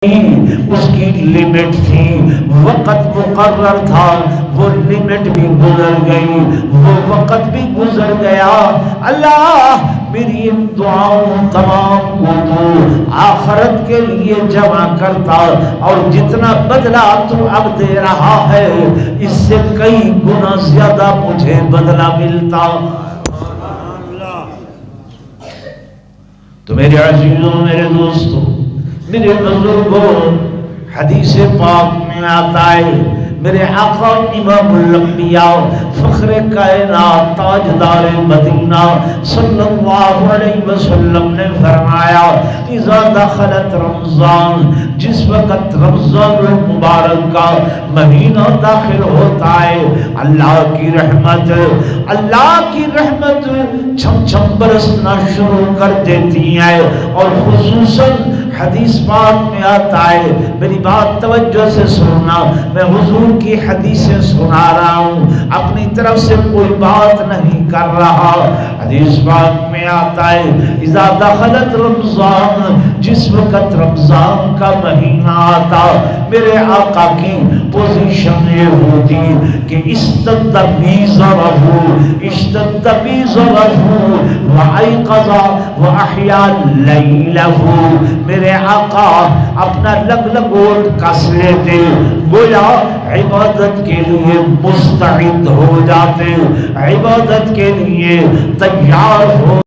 اس کی لمٹ تھی، وقت مقرر تھا، وہ لمٹ بھی گزر گئی، وہ وقت بھی گزر گیا۔ اللہ میری ان دعاؤں تمام کو تو آخرت کے لیے جمع کرتا، اور جتنا بدلہ تو اب دے رہا ہے اس سے کئی گنا زیادہ مجھے بدلہ ملتا۔ تو میرے عزیزوں، میرے دوستوں، میرے بزرگوں، حدیث پاک میں آتا ہے میرے آقا امام الانبیاء فخر کائنات تاجدار مدینہ صلی اللہ علیہ وسلم نے فرمایا اذا دخلت رمضان، جس وقت رمضان المبارک کا مہینہ داخل ہوتا ہے، اللہ کی رحمت چھم چھم برسنا شروع کر دیتی ہے۔ اور خصوصاً حدیث پاک میں آتا ہے، میری بات توجہ سے سننا، میں حضور کی حدیثیں سنا رہا ہوں، اپنی طرف سے کوئی بات نہیں کر رہا۔ حدیث پاک میں آتا ہے اذا دخلت رمضان، جس وقت رمضان کا مہینہ آتا، میرے آقا کی پوزیشن یہ ہوتی کہ اشتد بیزرہ وایقظ واحیا لیلہ، میرے آقا اپنا لگ لگوٹ کس لیتے، گویا عبادت کے لیے مستعد ہو جاتے، عبادت کے لیے تیار ہو